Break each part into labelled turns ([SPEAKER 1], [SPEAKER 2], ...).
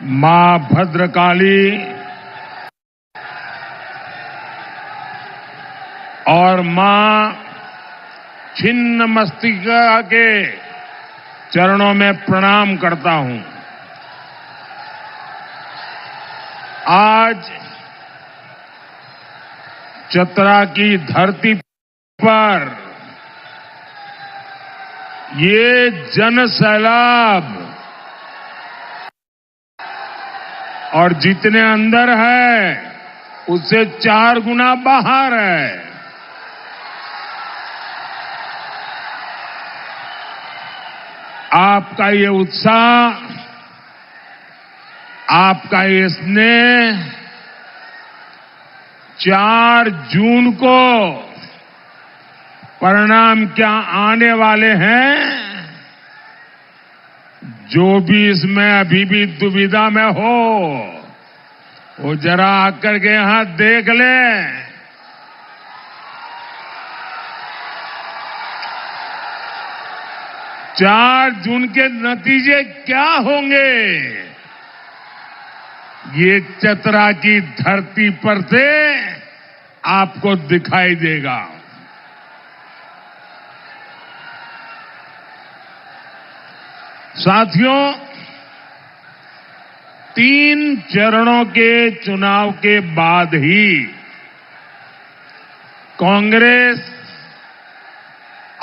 [SPEAKER 1] मां भद्रकाली और मां छिन्नमस्तिका के चरणों में प्रणाम करता हूं। आज चतरा की धरती पर ये जन सैलाब और जितने अंदर है उससे 4 गुना बाहर है। आपका ये उत्साह, आपका ये स्नेह 4 जून को परिणाम क्या आने वाले हैं, जो भी इसमें अभी भी दुविधा में हो वो जरा आकर के यहां देख ले। चार जून के नतीजे क्या होंगे ये चतरा की धरती पर से आपको दिखाई देगा। साथियों, 3 चरणों के चुनाव के बाद ही कांग्रेस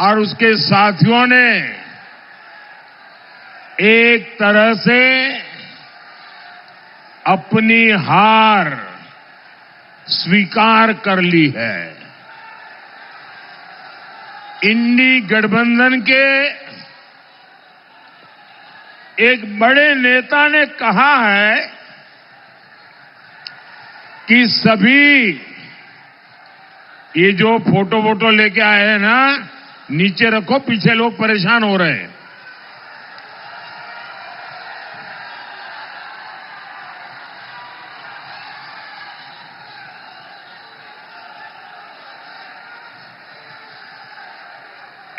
[SPEAKER 1] और उसके साथियों ने एक तरह से अपनी हार स्वीकार कर ली है। इंडी गठबंधन के एक बड़े नेता ने कहा है कि सभी ये जो फोटो लेके आए हैं ना, नीचे रखो, पीछे लोग परेशान हो रहे हैं।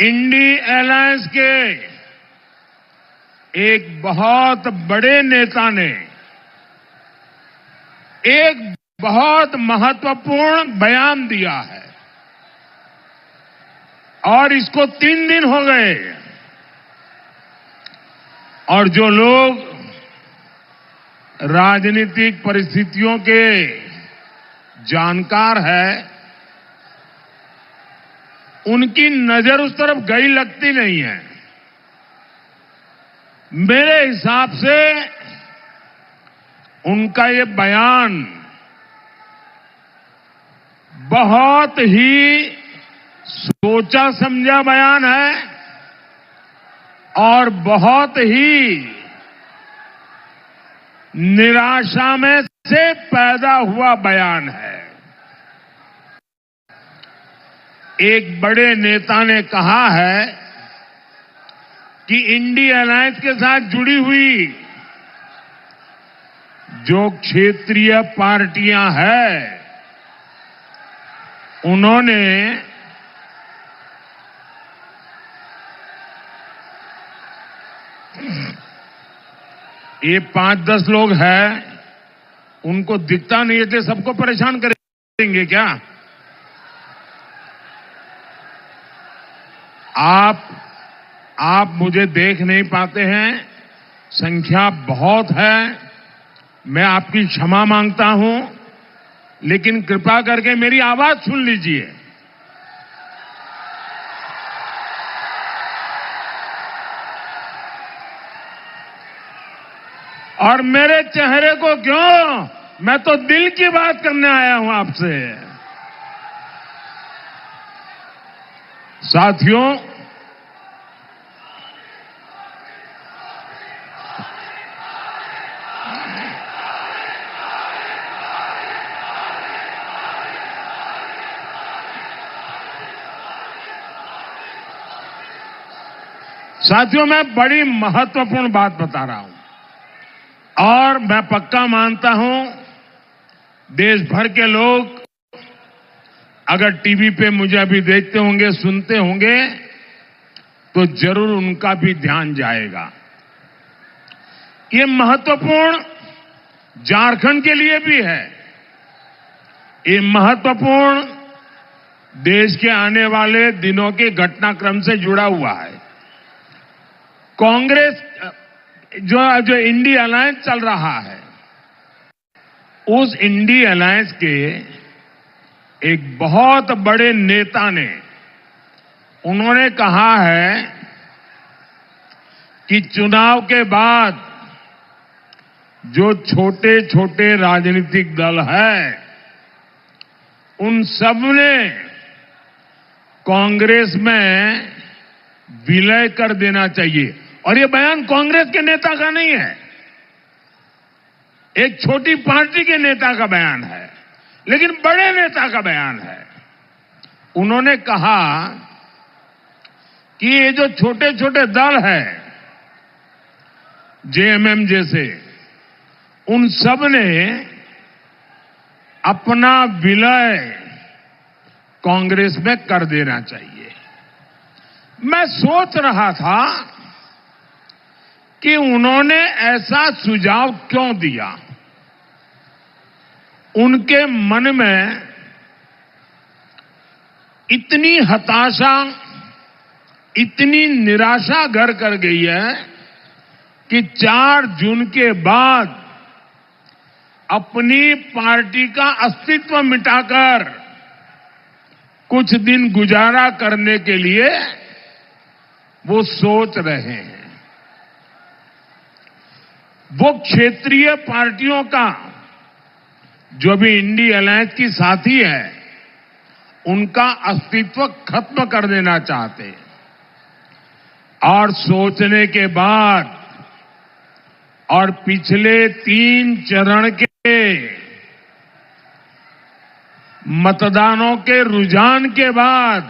[SPEAKER 1] इंडी अलायंस के एक बहुत बड़े नेता ने एक बहुत महत्वपूर्ण बयान दिया है और इसको 3 दिन हो गए और जो लोग राजनीतिक परिस्थितियों के जानकार हैं उनकी नजर उस तरफ गई लगती नहीं है। मेरे हिसाब से उनका ये बयान बहुत ही सोचा समझा बयान है और बहुत ही निराशा में से पैदा हुआ बयान है। एक बड़े नेता ने कहा है कि इंडी अलायंस के साथ जुड़ी हुई जो क्षेत्रीय पार्टियां हैं उन्होंने ये 5-10 लोग हैं, उनको दिखता नहीं है तो सबको परेशान करेंगे क्या? आप मुझे देख नहीं पाते हैं, संख्या बहुत है, मैं आपकी क्षमा मांगता हूं, लेकिन कृपा करके मेरी आवाज सुन लीजिए। और मेरे चेहरे को क्यों, मैं तो दिल की बात करने आया हूं आपसे। साथियों, मैं बड़ी महत्वपूर्ण बात बता रहा हूं और मैं पक्का मानता हूं देश भर के लोग अगर टीवी पे मुझे अभी देखते होंगे, सुनते होंगे, तो जरूर उनका भी ध्यान जाएगा। ये महत्वपूर्ण झारखंड के लिए भी है। ये महत्वपूर्ण देश के आने वाले दिनों के घटनाक्रम से जुड़ा हुआ है। कांग्रेस जो इंडी अलायंस चल रहा है, उस इंडी अलायंस के एक बहुत बड़े नेता ने उन्होंने कहा है कि चुनाव के बाद जो छोटे छोटे राजनीतिक दल है, उन सब ने कांग्रेस में विलय कर देना चाहिए। और ये बयान कांग्रेस के नेता का नहीं है, एक छोटी पार्टी के नेता का बयान है, लेकिन बड़े नेता का बयान है। उन्होंने कहा कि ये जो छोटे छोटे दल हैं, जेएमएम जैसे, उन सब ने अपना विलय कांग्रेस में कर देना चाहिए। मैं सोच रहा था कि उन्होंने ऐसा सुझाव क्यों दिया। उनके मन में इतनी हताशा, इतनी निराशा घर कर गई है कि 4 जून के बाद अपनी पार्टी का अस्तित्व मिटाकर कुछ दिन गुजारा करने के लिए वो सोच रहे हैं। वो क्षेत्रीय पार्टियों का जो भी इंडी अलायंस की साथी है, उनका अस्तित्व खत्म कर देना चाहते हैं। और सोचने के बाद और पिछले 3 चरण के मतदानों के रुझान के बाद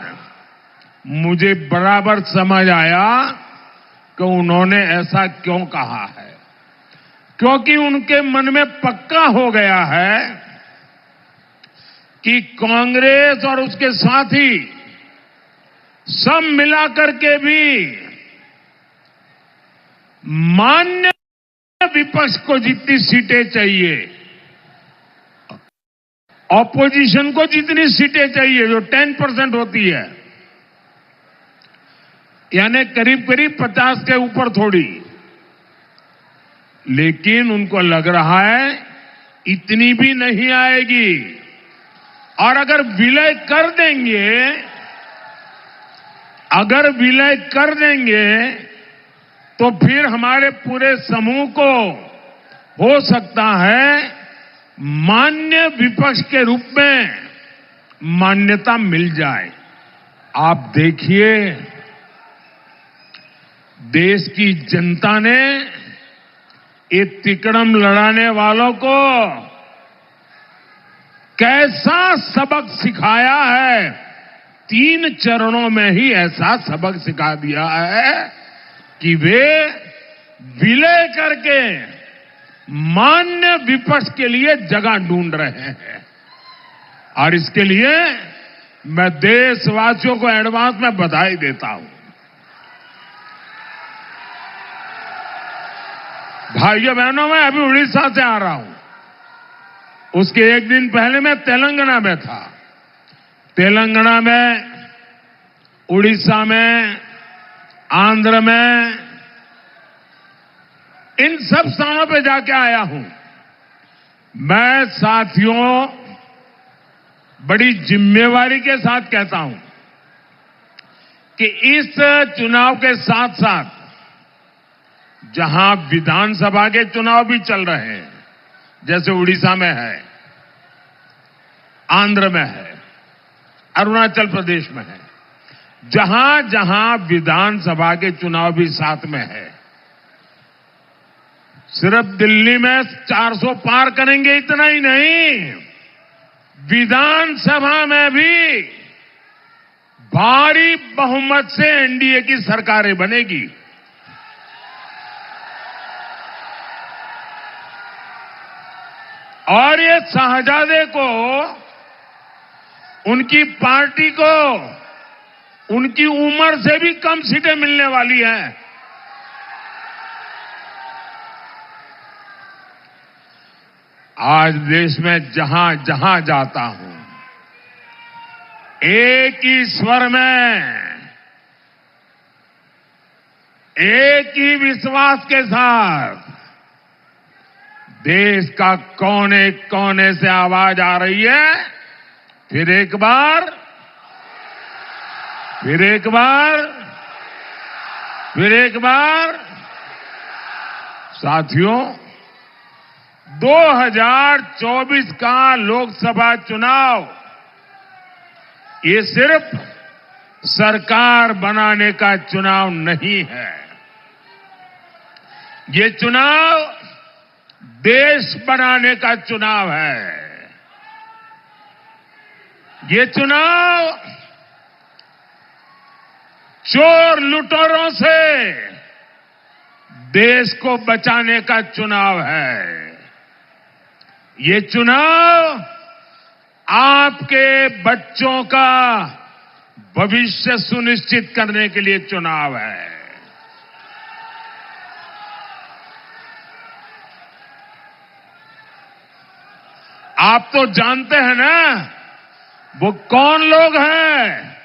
[SPEAKER 1] मुझे बराबर समझ आया कि उन्होंने ऐसा क्यों कहा है। क्योंकि उनके मन में पक्का हो गया है कि कांग्रेस और उसके साथी सब मिलाकर के भी मान्य विपक्ष को जितनी सीटें चाहिए, ऑपोजिशन को जितनी सीटें चाहिए, जो 10% होती है, यानी करीब करीब 50 के ऊपर थोड़ी, लेकिन उनको लग रहा है इतनी भी नहीं आएगी। और अगर विलय कर देंगे तो फिर हमारे पूरे समूह को हो सकता है मान्य विपक्ष के रूप में मान्यता मिल जाए। आप देखिए, देश की जनता ने ये तिकड़म लड़ाने वालों को कैसा सबक सिखाया है। 3 चरणों में ही ऐसा सबक सिखा दिया है कि वे विलय करके मान्य विपक्ष के लिए जगह ढूंढ रहे हैं। और इसके लिए मैं देशवासियों को एडवांस में बधाई देता हूं। भाइयों बहनों, मैं अभी उड़ीसा से आ रहा हूं। उसके एक दिन पहले मैं तेलंगाना में था। तेलंगाना में, उड़ीसा में, आंध्र में, इन सब स्थानों पे जाके आया हूं। मैं साथियों बड़ी जिम्मेवारी के साथ कहता हूं कि इस चुनाव के साथ साथ जहां विधानसभा के चुनाव भी चल रहे हैं, जैसे उड़ीसा में है, आंध्र में है, अरुणाचल प्रदेश में है, जहां जहां विधानसभा के चुनाव भी साथ में है, सिर्फ दिल्ली में 400 पार करेंगे इतना ही नहीं, विधानसभा में भी भारी बहुमत से एनडीए की सरकारें बनेगी। और ये शहजादे को, उनकी पार्टी को, उनकी उम्र से भी कम सीटें मिलने वाली हैं। आज देश में जहां जहां जाता हूं, एक ही स्वर में, एक ही विश्वास के साथ देश का कोने कोने से आवाज आ रही है। फिर एक बार, फिर एक बार, फिर एक बार। साथियों, 2024 का लोकसभा चुनाव ये सिर्फ सरकार बनाने का चुनाव नहीं है। ये चुनाव देश बनाने का चुनाव है। ये चुनाव चोर लुटेरों से देश को बचाने का चुनाव है। ये चुनाव आपके बच्चों का भविष्य सुनिश्चित करने के लिए चुनाव है। आप तो जानते हैं ना वो कौन लोग हैं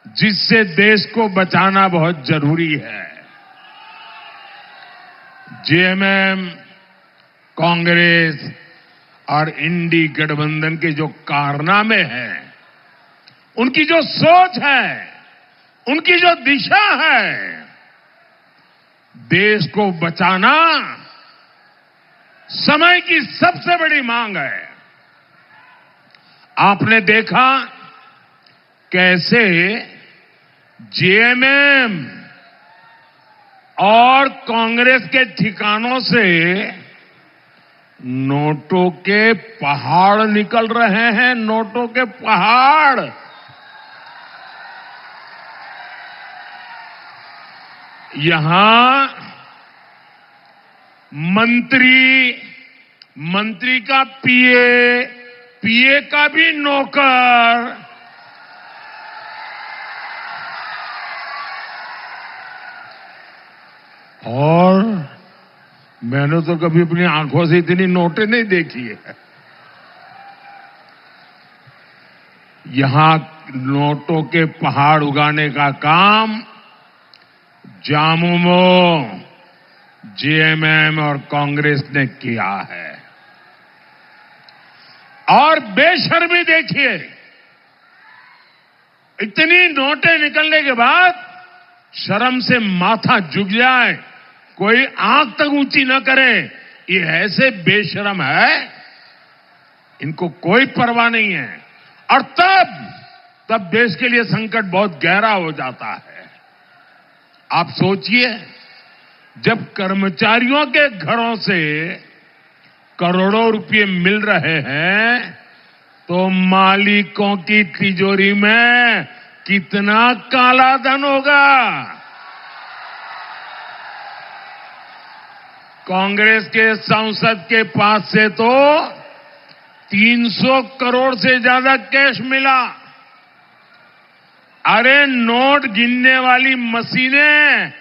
[SPEAKER 1] जिससे देश को बचाना बहुत जरूरी है। जेएमएम, कांग्रेस और इंडी गठबंधन के जो कारनामे हैं, उनकी जो सोच है, उनकी जो दिशा है, देश को बचाना समय की सबसे बड़ी मांग है। आपने देखा कैसे जेएमएम और कांग्रेस के ठिकानों से नोटों के पहाड़ निकल रहे हैं। नोटों के पहाड़। यहां मंत्री का पीए का भी नौकर, और मैंने तो कभी अपनी आंखों से इतनी नोटें नहीं देखी है। यहां नोटों के पहाड़ उगाने का काम जामुमो, जेएमएम और कांग्रेस ने किया है। और बेशर्मी देखिए, इतनी नोटें निकलने के बाद शर्म से माथा झुक जाए, कोई आंख तक ऊंची न करे, ये ऐसे बेशर्म है, इनको कोई परवाह नहीं है। और तब देश के लिए संकट बहुत गहरा हो जाता है। आप सोचिए, जब कर्मचारियों के घरों से करोड़ों रुपए मिल रहे हैं, तो मालिकों की तिजोरी में कितना काला धन होगा। कांग्रेस के सांसद के पास से तो 300 करोड़ से ज्यादा कैश मिला। अरे नोट गिनने वाली मशीनें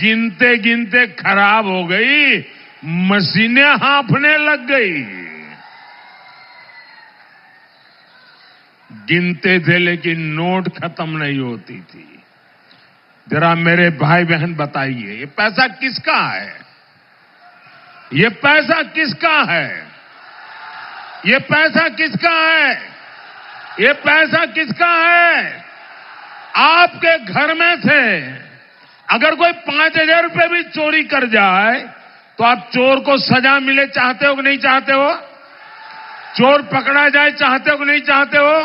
[SPEAKER 1] गिनते गिनते खराब हो गई, मशीनें हांफने लग गई। गिनते थे लेकिन नोट खत्म नहीं होती थी। जरा मेरे भाई बहन बताइए, ये पैसा किसका है? ये पैसा किसका है? ये पैसा किसका है? ये पैसा किसका है? आपके घर में से अगर कोई 5,000 रुपए भी चोरी कर जाए तो आप चोर को सजा मिले चाहते हो कि नहीं चाहते हो? चोर पकड़ा जाए चाहते हो कि नहीं चाहते हो?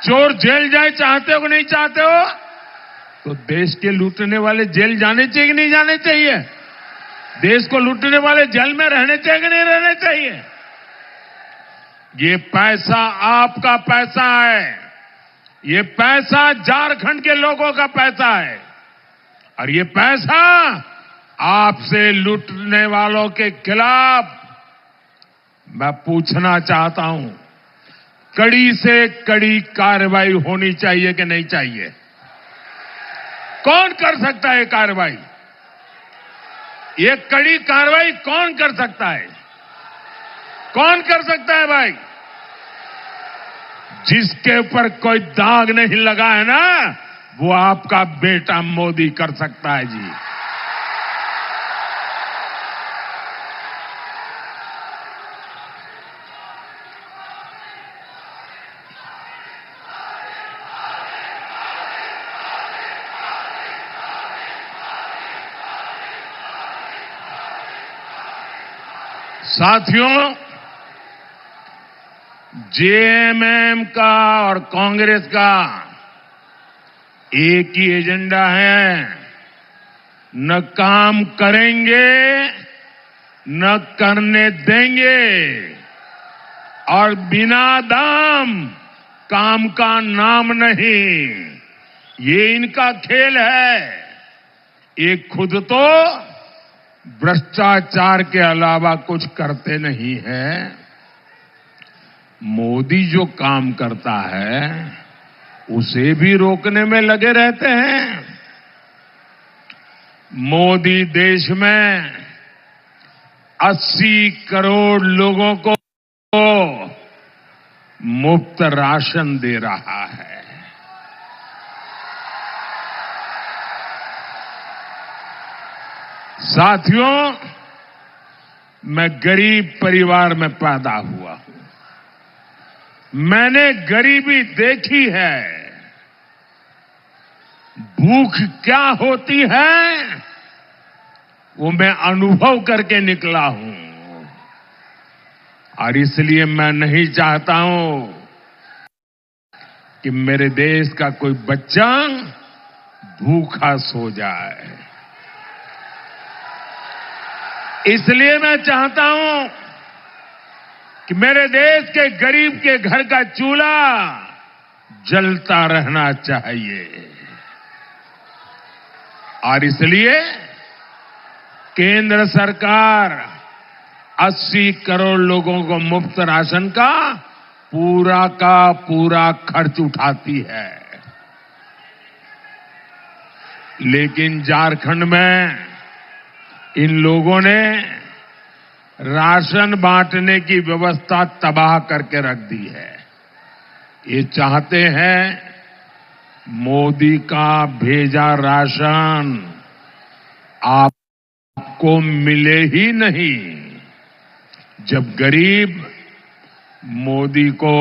[SPEAKER 1] चोर जेल जाए चाहते हो कि नहीं चाहते हो? तो देश के लूटने वाले जेल जाने चाहिए कि नहीं जाने चाहिए? देश को लूटने वाले जेल में रहने चाहिए कि नहीं रहने चाहिए? ये पैसा आपका पैसा है। ये पैसा झारखंड के लोगों का पैसा है। और ये पैसा आपसे लूटने वालों के खिलाफ मैं पूछना चाहता हूं, कड़ी से कड़ी कार्रवाई होनी चाहिए कि नहीं चाहिए? कौन कर सकता है कार्रवाई? ये कड़ी कार्रवाई कौन कर सकता है? कौन कर सकता है भाई? जिसके ऊपर कोई दाग नहीं लगा है ना, वो आपका बेटा मोदी कर सकता है जी। साथियों, जेएमएम का और कांग्रेस का एक ही एजेंडा है, न काम करेंगे न करने देंगे, और बिना दाम काम का नाम नहीं। ये इनका खेल है। ये खुद तो भ्रष्टाचार के अलावा कुछ करते नहीं है। मोदी जो काम करता है उसे भी रोकने में लगे रहते हैं। मोदी देश में 80 करोड़ लोगों को मुफ्त राशन दे रहा है। साथियों, मैं गरीब परिवार में पैदा हुआ हूं। मैंने गरीबी देखी है। भूख क्या होती है वो मैं अनुभव करके निकला हूं, और इसलिए मैं नहीं चाहता हूं कि मेरे देश का कोई बच्चा भूखा सो जाए। इसलिए मैं चाहता हूं कि मेरे देश के गरीब के घर का चूल्हा जलता रहना चाहिए। और इसलिए केंद्र सरकार 80 करोड़ लोगों को मुफ्त राशन का पूरा खर्च उठाती है। लेकिन झारखंड में इन लोगों ने राशन बांटने की व्यवस्था तबाह करके रख दी है। ये चाहते हैं मोदी का भेजा राशन आपको मिले ही नहीं। जब गरीब मोदी को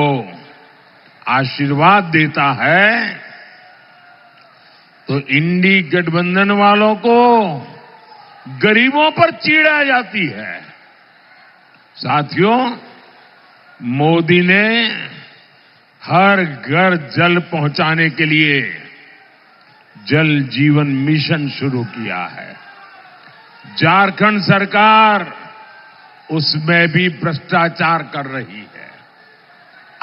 [SPEAKER 1] आशीर्वाद देता है तो इंडी गठबंधन वालों को गरीबों पर चिढ़ आ जाती है। साथियों, मोदी ने हर घर जल पहुंचाने के लिए जल जीवन मिशन शुरू किया है। झारखंड सरकार उसमें भी भ्रष्टाचार कर रही है।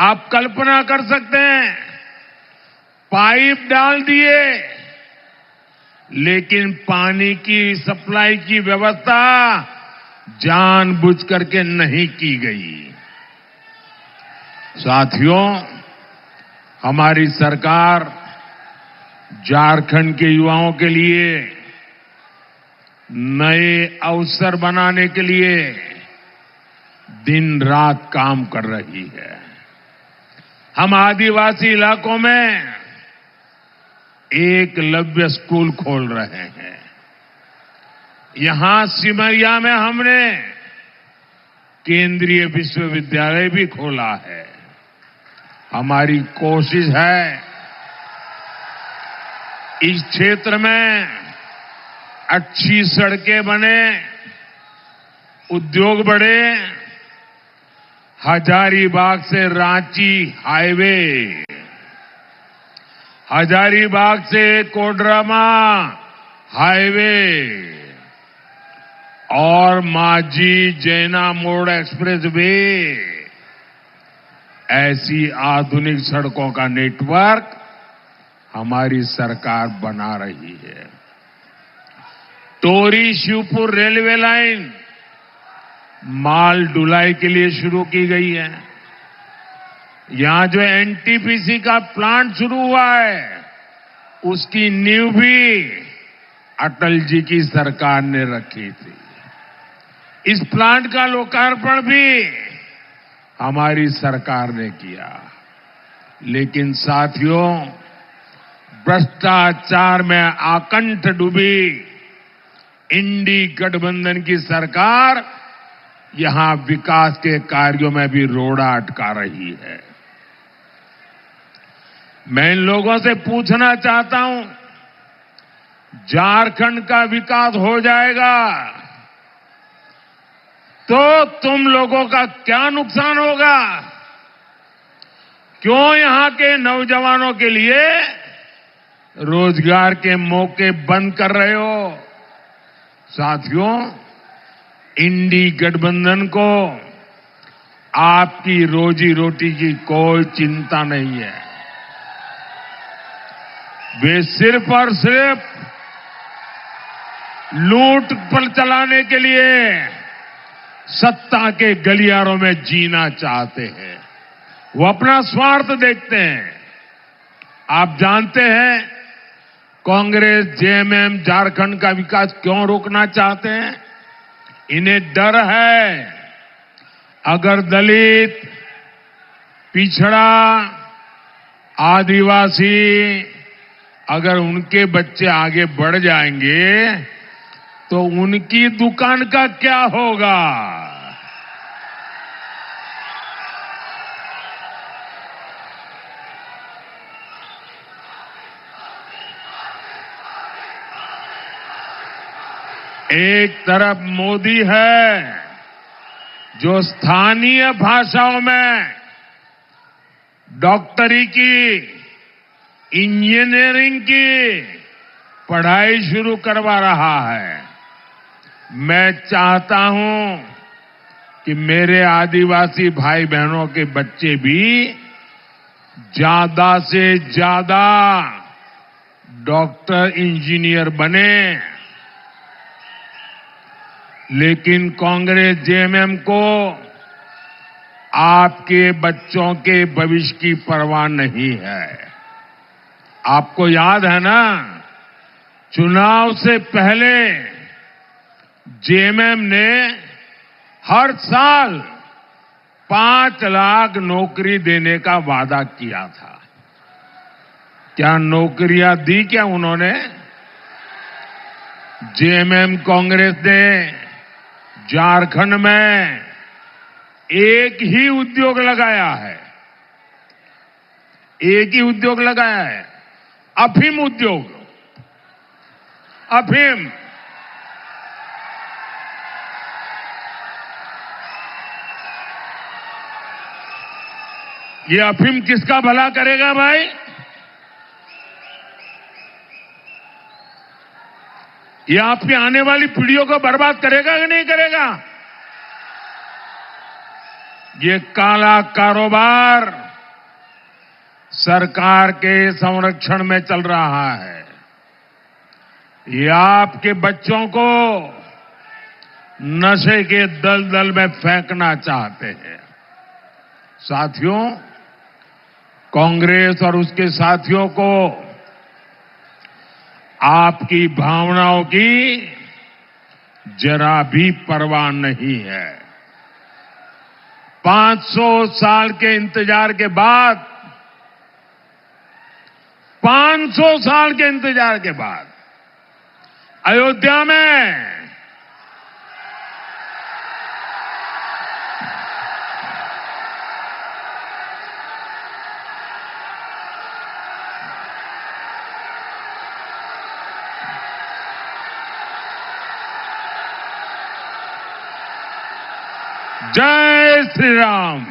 [SPEAKER 1] आप कल्पना कर सकते हैं, पाइप डाल दिए लेकिन पानी की सप्लाई की व्यवस्था जानबूझ करके नहीं की गई। साथियों, हमारी सरकार झारखंड के युवाओं के लिए नए अवसर बनाने के लिए दिन रात काम कर रही है। हम आदिवासी इलाकों में एकलव्य स्कूल खोल रहे हैं। यहां सिमरिया में हमने केंद्रीय विश्वविद्यालय भी खोला है। हमारी कोशिश है इस क्षेत्र में अच्छी सड़कें बने, उद्योग बढ़े। हजारीबाग से रांची हाईवे, हजारीबाग से कोडरमा हाईवे और माझी जैना मोड़ एक्सप्रेस वे, ऐसी आधुनिक सड़कों का नेटवर्क हमारी सरकार बना रही है। टोरी शिवपुर रेलवे लाइन माल ढुलाई के लिए शुरू की गई है। यहां जो एनटीपीसी का प्लांट शुरू हुआ है उसकी नींव भी अटल जी की सरकार ने रखी थी। इस प्लांट का लोकार्पण भी हमारी सरकार ने किया। लेकिन साथियों, भ्रष्टाचार में आकंठ डूबी इंडी गठबंधन की सरकार यहां विकास के कार्यों में भी रोड़ा अटका रही है। मैं इन लोगों से पूछना चाहता हूं, झारखंड का विकास हो जाएगा तो तुम लोगों का क्या नुकसान होगा? क्यों यहां के नौजवानों के लिए रोजगार के मौके बंद कर रहे हो? साथियों, इंडी गठबंधन को आपकी रोजी रोटी की कोई चिंता नहीं है। वे सिर्फ और सिर्फ लूट पर चलाने के लिए सत्ता के गलियारों में जीना चाहते हैं। वो अपना स्वार्थ देखते हैं। आप जानते हैं कांग्रेस, जेएमएम झारखंड का विकास क्यों रोकना चाहते हैं? इन्हें डर है, अगर दलित, पिछड़ा, आदिवासी अगर उनके बच्चे आगे बढ़ जाएंगे तो उनकी दुकान का क्या होगा? एक तरफ मोदी है जो स्थानीय भाषाओं में डॉक्टरी की, इंजीनियरिंग की पढ़ाई शुरू करवा रहा है। मैं चाहता हूं कि मेरे आदिवासी भाई बहनों के बच्चे भी ज्यादा से ज्यादा डॉक्टर, इंजीनियर बने। लेकिन कांग्रेस, जेएमएम को आपके बच्चों के भविष्य की परवाह नहीं है। आपको याद है ना, चुनाव से पहले जेएमएम ने हर साल 5 लाख नौकरी देने का वादा किया था। क्या नौकरियां दी क्या उन्होंने? जेएमएम कांग्रेस ने झारखंड में एक ही उद्योग लगाया है, एक ही उद्योग लगाया है, अफीम उद्योग। अफीम ये अफीम किसका भला करेगा भाई? ये आपकी आने वाली पीढ़ियों को बर्बाद करेगा कि नहीं करेगा? ये काला कारोबार सरकार के संरक्षण में चल रहा है। ये आपके बच्चों को नशे के दलदल में फेंकना चाहते हैं। साथियों, कांग्रेस और उसके साथियों को आपकी भावनाओं की जरा भी परवाह नहीं है। 500 साल के इंतजार के बाद, 500 साल के इंतजार के बाद अयोध्या में जय श्री राम।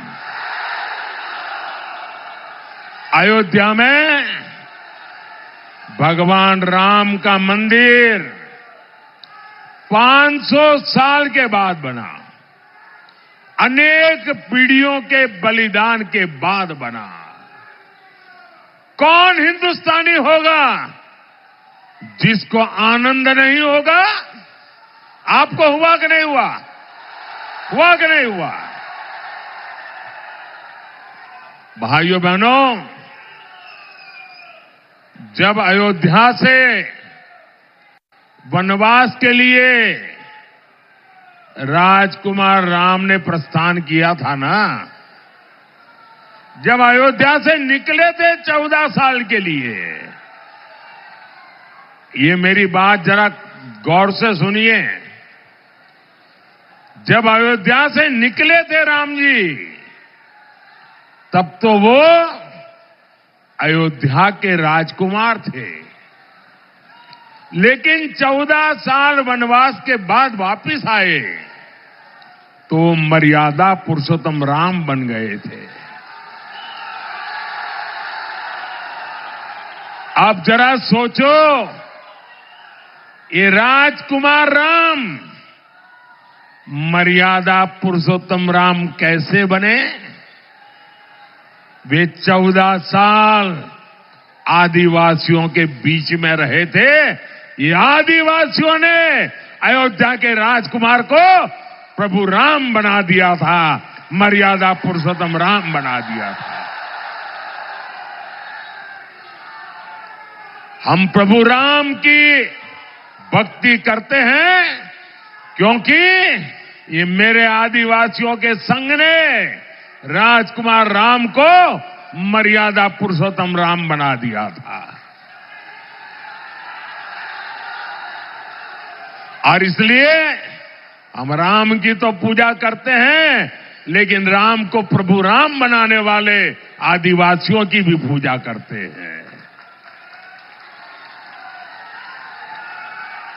[SPEAKER 1] अयोध्या में भगवान राम का मंदिर 500 साल के बाद बना, अनेक पीढ़ियों के बलिदान के बाद बना। कौन हिंदुस्तानी होगा जिसको आनंद नहीं होगा? आपको हुआ कि नहीं हुआ? हुआ कि नहीं हुआ? भाइयों बहनों, जब अयोध्या से वनवास के लिए राजकुमार राम ने प्रस्थान किया था ना, जब अयोध्या से निकले थे 14 साल के लिए, ये मेरी बात जरा गौर से सुनिए, जब अयोध्या से निकले थे राम जी, तब तो वो अयोध्या के राजकुमार थे, लेकिन 14 साल वनवास के बाद वापिस आए तो मर्यादा पुरुषोत्तम राम बन गए थे। अब जरा सोचो, ये राजकुमार राम मर्यादा पुरुषोत्तम राम कैसे बने? वे 14 साल आदिवासियों के बीच में रहे थे। ये आदिवासियों ने अयोध्या के राजकुमार को प्रभु राम बना दिया था, मर्यादा पुरुषोत्तम राम बना दिया था। हम प्रभु राम की भक्ति करते हैं क्योंकि ये मेरे आदिवासियों के संघ ने राजकुमार राम को मर्यादा पुरुषोत्तम राम बना दिया था। और इसलिए हम राम की तो पूजा करते हैं, लेकिन राम को प्रभु राम बनाने वाले आदिवासियों की भी पूजा करते हैं।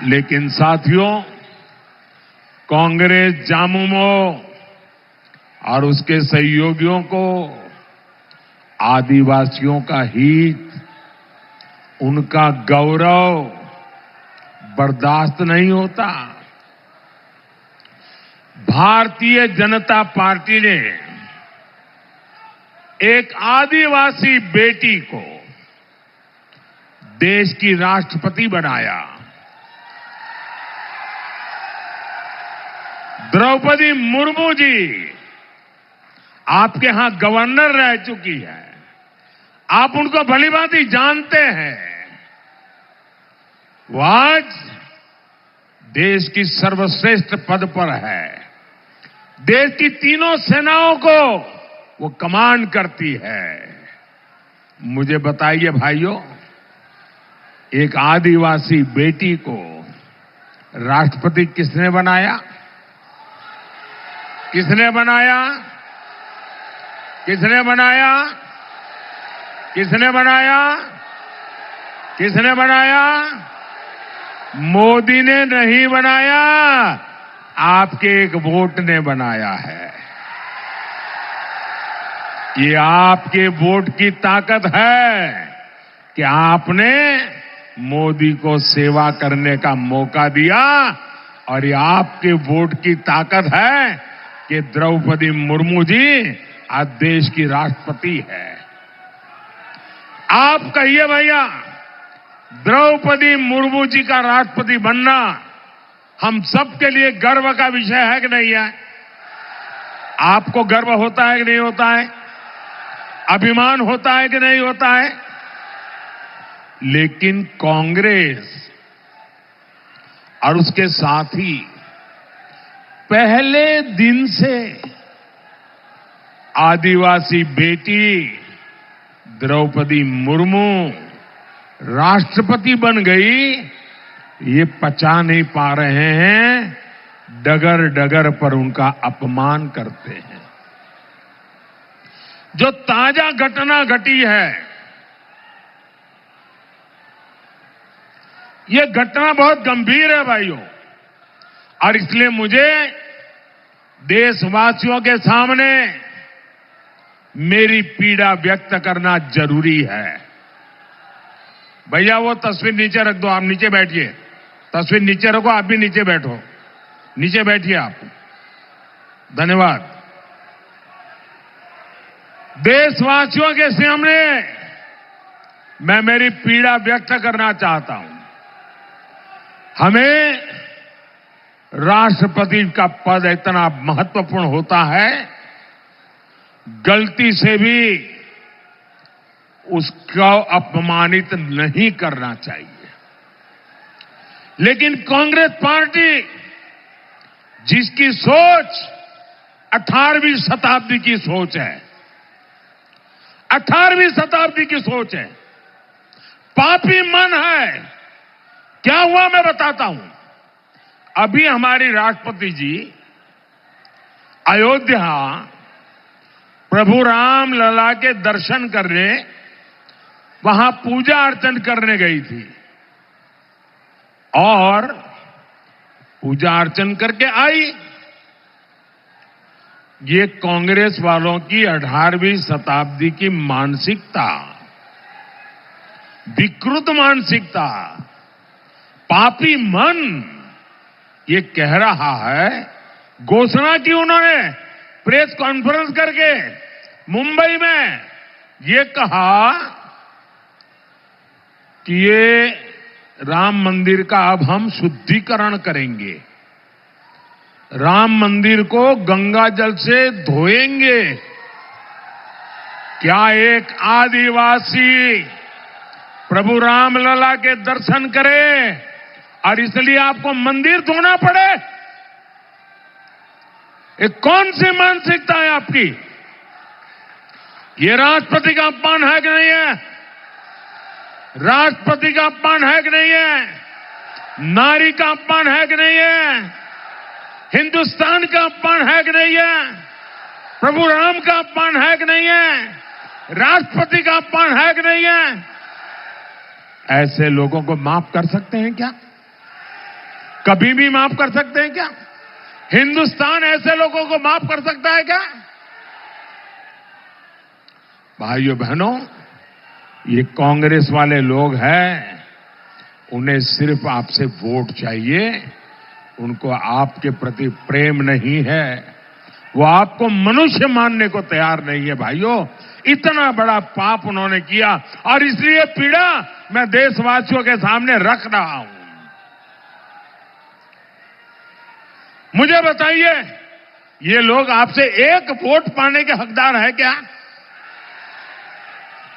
[SPEAKER 1] लेकिन साथियों, कांग्रेस जामुमो और उसके सहयोगियों को आदिवासियों का हित, उनका गौरव बर्दाश्त नहीं होता। भारतीय जनता पार्टी ने एक आदिवासी बेटी को देश की राष्ट्रपति बनाया। द्रौपदी मुर्मू जी आपके यहां गवर्नर रह चुकी है, आप उनको भलीभांति जानते हैं। वो आज देश की सर्वश्रेष्ठ पद पर है, देश की तीनों सेनाओं को वो कमांड करती है। मुझे बताइए भाइयों, एक आदिवासी बेटी को राष्ट्रपति किसने बनाया? किसने बनाया? किसने बनाया? किसने बनाया? किसने बनाया? मोदी ने नहीं बनाया, आपके एक वोट ने बनाया है। ये आपके वोट की ताकत है कि आपने मोदी को सेवा करने का मौका दिया, और ये आपके वोट की ताकत है कि द्रौपदी मुर्मू जी आज देश की राष्ट्रपति है। आप कहिए भैया, द्रौपदी मुर्मू जी का राष्ट्रपति बनना हम सबके लिए गर्व का विषय है कि नहीं है? आपको गर्व होता है कि नहीं होता है? अभिमान होता है कि नहीं होता है? लेकिन कांग्रेस और उसके साथी पहले दिन से आदिवासी बेटी द्रौपदी मुर्मू राष्ट्रपति बन गई, ये पचा नहीं पा रहे हैं, डगर डगर पर उनका अपमान करते हैं। जो ताजा घटना घटी है, ये घटना बहुत गंभीर है भाइयों, और इसलिए मुझे देशवासियों के सामने मेरी पीड़ा व्यक्त करना जरूरी है। भैया वो तस्वीर नीचे रख दो, आप नीचे बैठिए। तस्वीर नीचे रखो, आप भी नीचे बैठो, नीचे बैठिए आप। धन्यवाद। देशवासियों के सामने मैं मेरी पीड़ा व्यक्त करना चाहता हूं। हमें राष्ट्रपति का पद इतना महत्वपूर्ण होता है, गलती से भी उसको अपमानित नहीं करना चाहिए। लेकिन कांग्रेस पार्टी, जिसकी सोच 18वीं शताब्दी की सोच है, 18वीं शताब्दी की सोच है, पापी मन है। क्या हुआ मैं बताता हूं। अभी हमारी राष्ट्रपति जी अयोध्या प्रभु राम लला के दर्शन करने, वहां पूजा अर्चन करने गई थी और पूजा अर्चन करके आई। ये कांग्रेस वालों की 18वीं शताब्दी की मानसिकता, विकृत मानसिकता, पापी मन ये कह रहा है। घोषणा की उन्होंने प्रेस कॉन्फ्रेंस करके मुंबई में, ये कहा कि ये राम मंदिर का अब हम शुद्धिकरण करेंगे, राम मंदिर को गंगा जल से धोएंगे। क्या एक आदिवासी प्रभु रामलला के दर्शन करे और इसलिए आपको मंदिर धोना पड़े? ये कौन सी मानसिकता है आपकी? ये राष्ट्रपति का अपमान है कि नहीं है? राष्ट्रपति का अपमान है कि नहीं है? नारी का अपमान है कि नहीं है? हिंदुस्तान का अपमान है कि नहीं है? प्रभु राम का अपमान है कि नहीं है? राष्ट्रपति का अपमान है कि नहीं है? ऐसे लोगों को माफ कर सकते हैं क्या? कभी भी माफ कर सकते हैं क्या? हिंदुस्तान ऐसे लोगों को माफ कर सकता है क्या? भाइयों बहनों, ये कांग्रेस वाले लोग हैं, उन्हें सिर्फ आपसे वोट चाहिए, उनको आपके प्रति प्रेम नहीं है, वो आपको मनुष्य मानने को तैयार नहीं है। भाइयों, इतना बड़ा पाप उन्होंने किया और इसलिए पीड़ा मैं देशवासियों के सामने रख रहा हूं। मुझे बताइए, ये लोग आपसे एक वोट पाने के हकदार है क्या?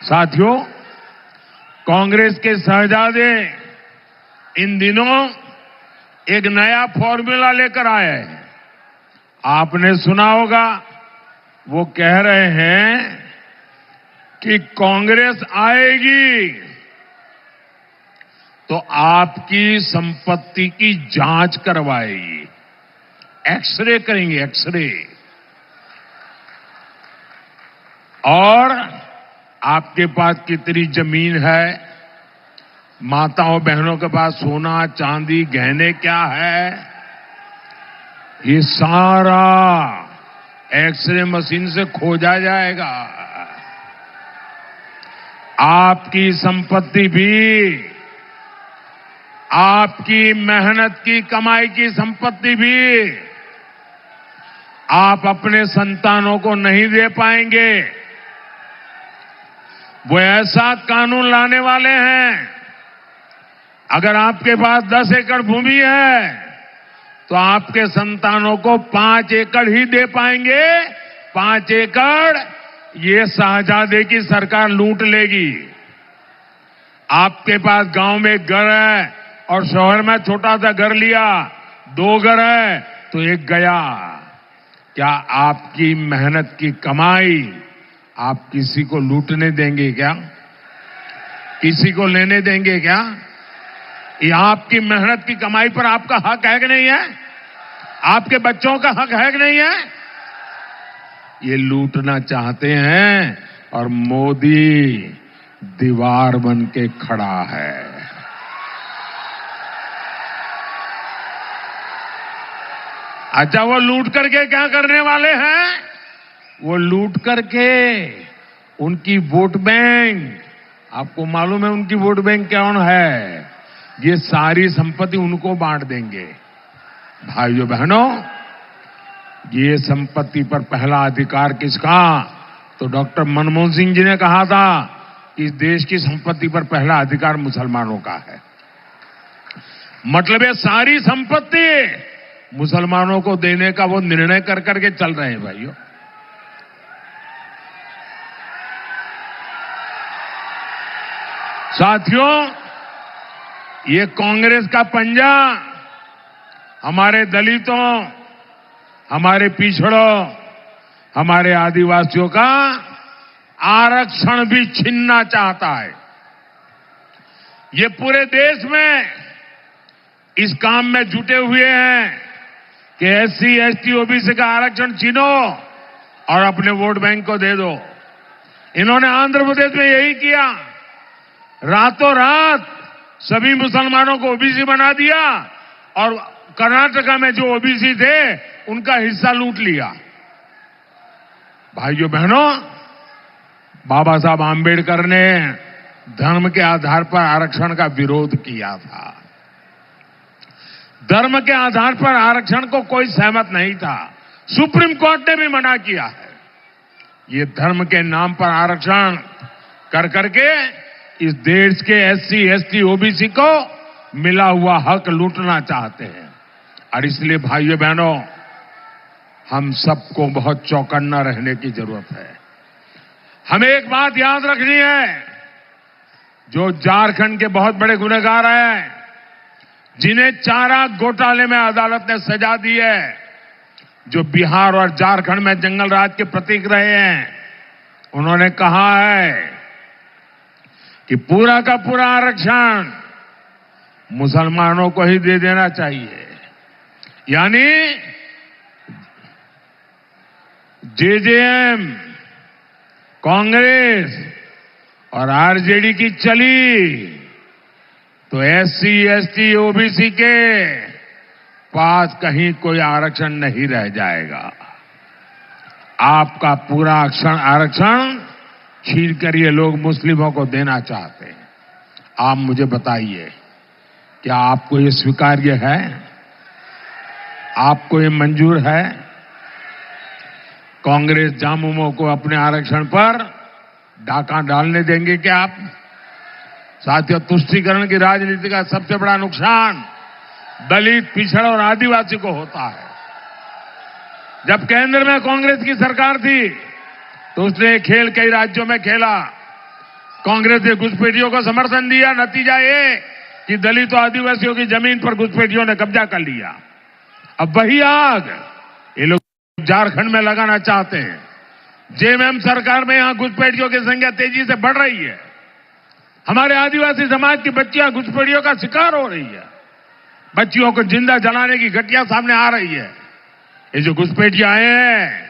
[SPEAKER 1] साथियों, कांग्रेस के शहजादे इन दिनों एक नया फॉर्मूला लेकर आए हैं। आपने सुना होगा, वो कह रहे हैं कि कांग्रेस आएगी तो आपकी संपत्ति की जांच करवाएगी, एक्सरे करेंगे, एक्सरे, और आपके पास कितनी जमीन है, माताओं बहनों के पास सोना चांदी गहने क्या है, ये सारा एक्सरे मशीन से खोजा जाएगा। आपकी संपत्ति भी, आपकी मेहनत की कमाई की संपत्ति भी आप अपने संतानों को नहीं दे पाएंगे। वो ऐसा कानून लाने वाले हैं, अगर आपके पास 10 एकड़ भूमि है तो आपके संतानों को 5 एकड़ ही दे पाएंगे। 5 एकड़ ये शहजादे की सरकार लूट लेगी। आपके पास गांव में एक घर है और शहर में छोटा सा घर लिया, 2 घर है तो एक गया। क्या आपकी मेहनत की कमाई आप किसी को लूटने देंगे क्या? किसी को लेने देंगे क्या? ये आपकी मेहनत की कमाई पर आपका हक है कि नहीं है? आपके बच्चों का हक है कि नहीं है? ये लूटना चाहते हैं और मोदी दीवार बन के खड़ा है। अच्छा, वो लूट करके क्या करने वाले हैं? वो लूट करके उनकी वोट बैंक, आपको मालूम है उनकी वोट बैंक कौन है? ये सारी संपत्ति उनको बांट देंगे। भाइयों बहनों, ये संपत्ति पर पहला अधिकार किसका? तो डॉक्टर मनमोहन सिंह जी ने कहा था कि इस देश की संपत्ति पर पहला अधिकार मुसलमानों का है। मतलब ये सारी संपत्ति मुसलमानों को देने का वो निर्णय कर करके चल रहे हैं। भाइयों, साथियों, ये कांग्रेस का पंजा हमारे दलितों, हमारे पिछड़ों, हमारे आदिवासियों का आरक्षण भी छीनना चाहता है। ये पूरे देश में इस काम में जुटे हुए हैं कि एससी, एसटी, ओबीसी का आरक्षण छीनो और अपने वोट बैंक को दे दो। इन्होंने आंध्र प्रदेश में यही किया। रातों रात सभी मुसलमानों को ओबीसी बना दिया और कर्नाटका में जो ओबीसी थे उनका हिस्सा लूट लिया। भाइयों बहनों, बाबा साहब आंबेडकर ने धर्म के आधार पर आरक्षण का विरोध किया था। धर्म के आधार पर आरक्षण को कोई सहमत नहीं था। सुप्रीम कोर्ट ने भी मना किया है। ये धर्म के नाम पर आरक्षण कर करके इस देश के एससी, एसटी, ओबीसी को मिला हुआ हक लूटना चाहते हैं। और इसलिए भाइयों बहनों, हम सबको बहुत चौकन्ना रहने की जरूरत है। हमें एक बात याद रखनी है, जो झारखंड के बहुत बड़े गुनहगार हैं, जिन्हें चारा घोटाले में अदालत ने सजा दी है, जो बिहार और झारखंड में जंगल राज के प्रतीक रहे हैं, उन्होंने कहा है कि पूरा का पूरा आरक्षण मुसलमानों को ही दे देना चाहिए। यानी जेजेएम, कांग्रेस और आरजेडी की चली तो एससी, एसटी, ओबीसी के पास कहीं कोई आरक्षण नहीं रह जाएगा। आपका पूरा आरक्षण छीन कर ये लोग मुस्लिमों को देना चाहते हैं। आप मुझे बताइए, क्या आपको ये स्वीकार्य है? आपको ये मंजूर है? कांग्रेस जामुमों को अपने आरक्षण पर डाका डालने देंगे क्या आप? साथियों, तुष्टीकरण की राजनीति का सबसे बड़ा नुकसान दलित, पिछड़ा और आदिवासी को होता है। जब केंद्र में कांग्रेस की सरकार थी तो उसने खेल कई राज्यों में खेला। कांग्रेस ने घुसपैठियों को समर्थन दिया। नतीजा ये कि दलित और आदिवासियों की जमीन पर घुसपैठियों ने कब्जा कर लिया। अब वही आग ये लोग झारखंड में लगाना चाहते हैं। जेएमएम सरकार में यहां घुसपैठियों की संख्या तेजी से बढ़ रही है। हमारे आदिवासी समाज की बच्चियां घुसपैठियों का शिकार हो रही है। बच्चियों को जिंदा जलाने की घटना सामने आ रही है। ये जो घुसपैठिया आए हैं,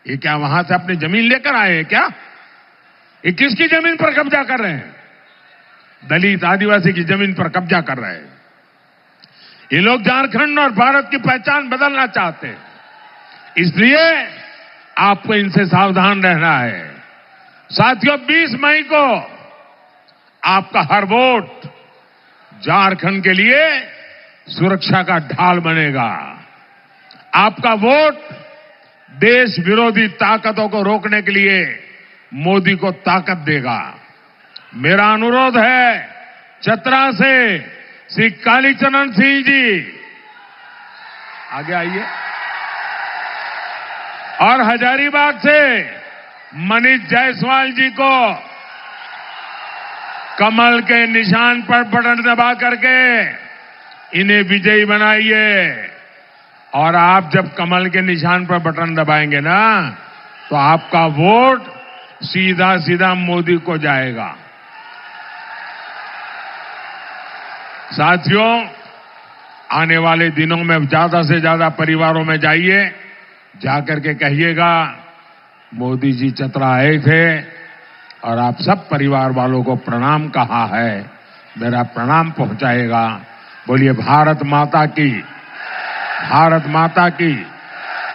[SPEAKER 1] ये क्या वहां से अपनी जमीन लेकर आए हैं क्या? ये किसकी जमीन पर कब्जा कर रहे हैं? दलित, आदिवासी की जमीन पर कब्जा कर रहे हैं। ये लोग झारखंड और भारत की पहचान बदलना चाहते हैं। इसलिए आपको इनसे सावधान रहना है। साथियों, 20 मई को आपका हर वोट झारखंड के लिए सुरक्षा का ढाल बनेगा। आपका वोट देश विरोधी ताकतों को रोकने के लिए मोदी को ताकत देगा। मेरा अनुरोध है, चतरा से श्री कालीचरण सिंह जी आगे आइए, और हजारीबाग से मनीष जायसवाल जी को कमल के निशान पर बटन दबा करके इन्हें विजयी बनाइए। और आप जब कमल के निशान पर बटन दबाएंगे ना, तो आपका वोट सीधा सीधा मोदी को जाएगा। साथियों, आने वाले दिनों में ज्यादा से ज्यादा परिवारों में जाइए, जाकर के कहिएगा मोदी जी चतरा आए थे और आप सब परिवार वालों को प्रणाम कहा है। मेरा प्रणाम पहुंचाएगा। बोलिए भारत माता की, भारत माता की।